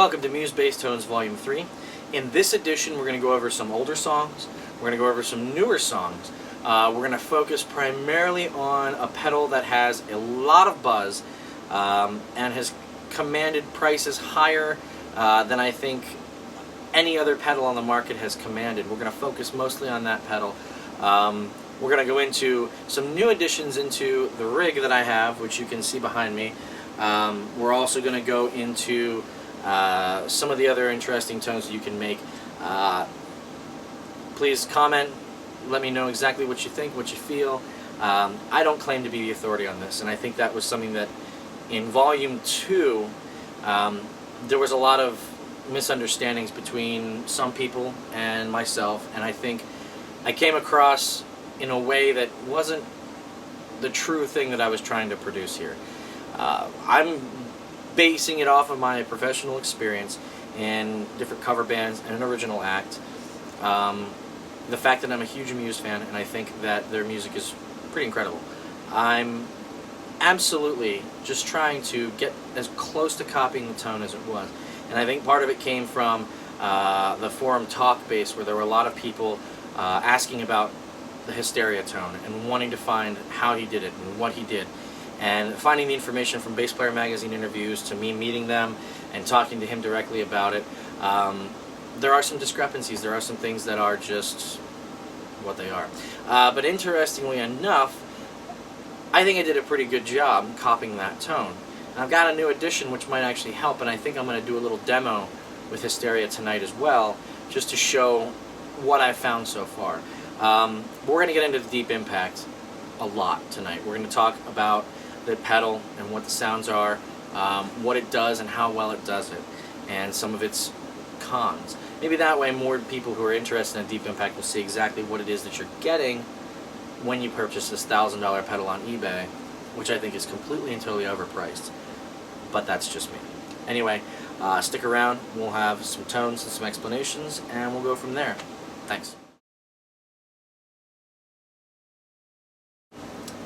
Welcome to Muse Bass Tones Volume 3. In this edition, we're going to go over some older songs. We're going to go over some newer songs. We're going to focus primarily on a pedal that has a lot of buzz and has commanded prices higher than I think any other pedal on the market has commanded. We're going to focus mostly on that pedal. We're going to go into some new additions into the rig that I have, which you can see behind me. We're also going to go into some of the other interesting tones that you can make. Please comment, let me know exactly what you think, what you feel. I don't claim to be the authority on this, and I think that was something that in Volume 2 there was a lot of misunderstandings between some people and myself, and I think I came across in a way that wasn't the true thing that I was trying to produce here. I'm basing it off of my professional experience in different cover bands and an original act. The fact that I'm a huge Muse fan, and I think that their music is pretty incredible. I'm absolutely just trying to get as close to copying the tone as it was. And I think part of it came from the forum talk base, where there were a lot of people asking about the Hysteria tone and wanting to find how he did it and what he did. And finding the information from Bass Player Magazine interviews to me meeting them and talking to him directly about it, there are some discrepancies. There are some things that are just what they are. But interestingly enough, I think I did a pretty good job copying that tone. And I've got a new addition which might actually help, and I think I'm going to do a little demo with Hysteria tonight as well, just to show what I've found so far. We're going to get into the deep impact a lot tonight. We're going to talk about the pedal and what the sounds are, what it does and how well it does it, and some of its cons. Maybe that way more people who are interested in deep impact will see exactly what it is that you're getting when you purchase this $1,000 pedal on eBay, which I think is completely and totally overpriced. But that's just me. Anyway, stick around. We'll have some tones and some explanations, and we'll go from there. Thanks.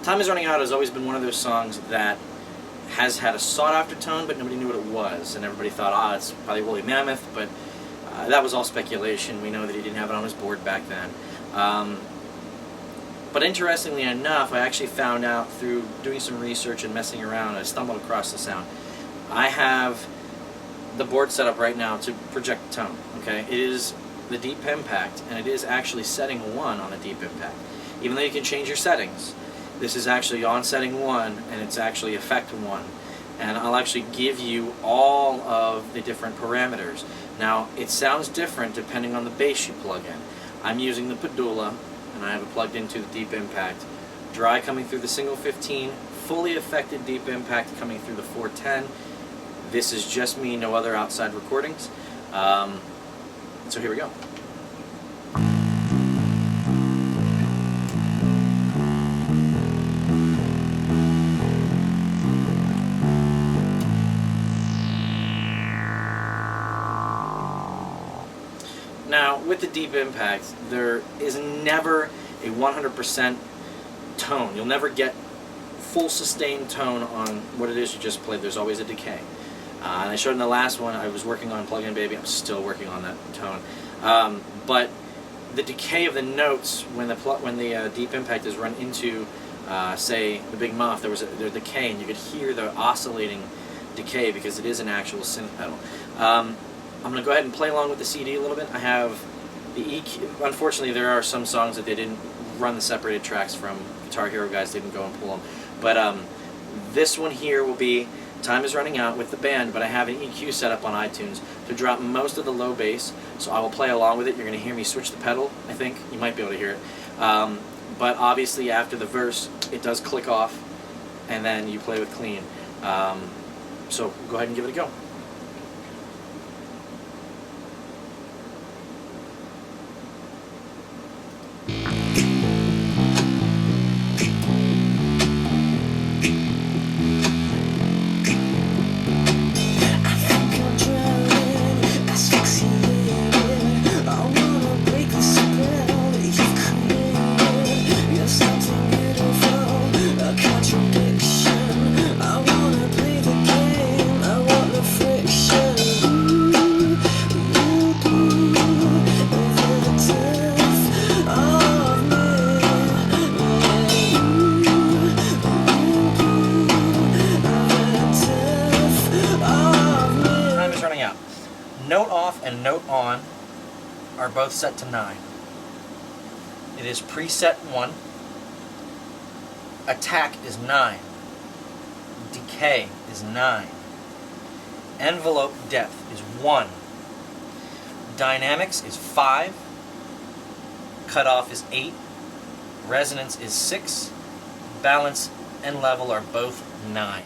Time Is Running Out has always been one of those songs that has had a sought-after tone, but nobody knew what it was, and everybody thought, it's probably Woolly Mammoth, but that was all speculation. We know that he didn't have it on his board back then. But interestingly enough, I actually found out through doing some research and messing around, I stumbled across the sound. I have the board set up right now to project the tone. Okay, it is the deep impact, and it is actually setting 1 on the deep impact. Even though you can change your settings, this is actually on setting 1, and it's actually effect 1. And I'll actually give you all of the different parameters. Now, it sounds different depending on the bass you plug in. I'm using the Padula, and I have it plugged into the deep impact. Dry coming through the single 15, fully affected deep impact coming through the 410. This is just me, no other outside recordings. So here we go. Now, with the deep impact, there is never a 100% tone. You'll never get full sustained tone on what it is you just played. There's always a decay. And I showed in the last one, I was working on Plug-In Baby. I'm still working on that tone. But the decay of the notes when the deep impact is run into, say, the Big Muff, there's decay, and you could hear the oscillating decay because it is an actual synth pedal. I'm going to go ahead and play along with the CD a little bit. I have the EQ. Unfortunately, there are some songs that they didn't run the separated tracks from. Guitar Hero guys didn't go and pull them. But this one here will be Time Is Running Out with the band, but I have an EQ set up on iTunes to drop most of the low bass, so I will play along with it. You're going to hear me switch the pedal, I think. You might be able to hear it. But obviously, after the verse, it does click off, and then you play with clean. So go ahead and give it a go. Contradiction. I wanna play the game. I wanna are both set to 9. It is preset 1. Attack is 9. Decay is 9. Envelope depth is 1. Dynamics is 5. Cutoff is 8. Resonance is 6. Balance and level are both 9.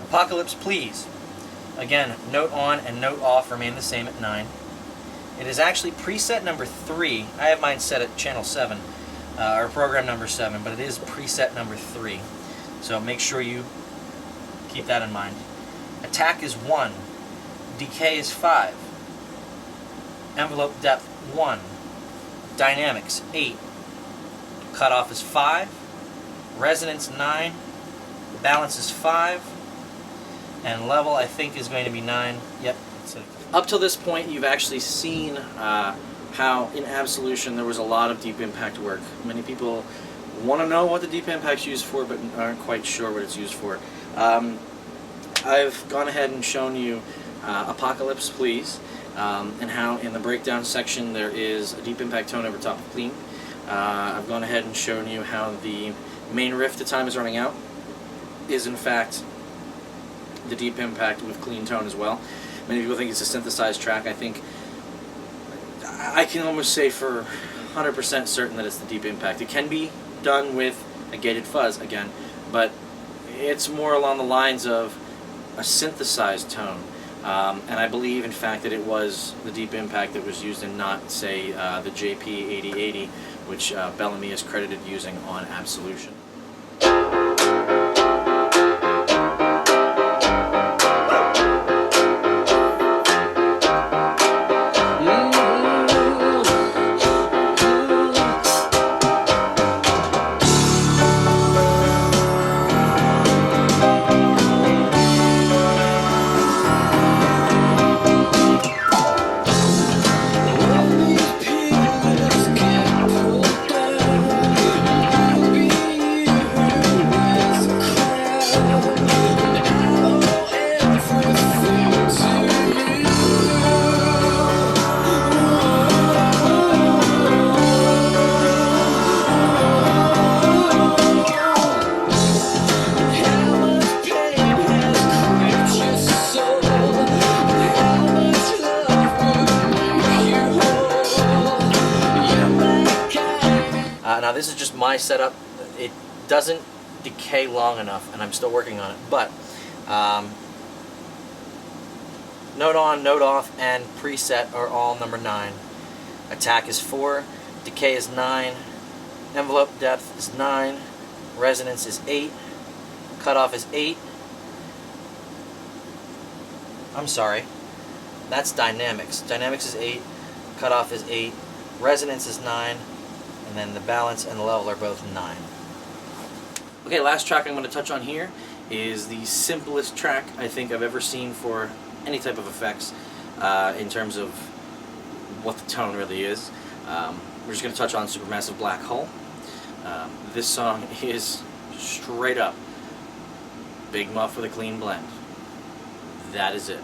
Apocalypse Please. Again, note on and note off remain the same at 9. It is actually preset number 3. I have mine set at channel 7, or program number 7, but it is preset number 3. So make sure you keep that in mind. Attack is 1. Decay is 5. Envelope depth 1. Dynamics 8. Cutoff is 5. Resonance 9. Balance is 5. And level, I think, is going to be 9. Yep. Up till this point, you've actually seen how in Absolution there was a lot of deep impact work. Many people want to know what the deep impact's used for, but aren't quite sure what it's used for. I've gone ahead and shown you Apocalypse Please, and how in the breakdown section there is a deep impact tone over top of clean. I've gone ahead and shown you how the main riff, The Time Is Running Out, is in fact the deep impact with clean tone as well. Many people think it's a synthesized track. I think I can almost say for 100% certain that it's the deep impact. It can be done with a gated fuzz again, but it's more along the lines of a synthesized tone. And I believe, in fact, that it was the deep impact that was used and not, say, the JP8080, which Bellamy is credited using on Absolution. Now this is just my setup. It doesn't decay long enough, and I'm still working on it, but note on, note off, and preset are all number 9. Attack is 4, decay is 9, envelope depth is 9, resonance is 8, cutoff is 8. I'm sorry, that's dynamics. Dynamics is 8, cutoff is 8, resonance is 9, and then the balance and the level are both 9. Okay, last track I'm going to touch on here is the simplest track I think I've ever seen for any type of effects in terms of what the tone really is. We're just going to touch on Supermassive Black Hole. This song is straight up big muff with a clean blend. That is it.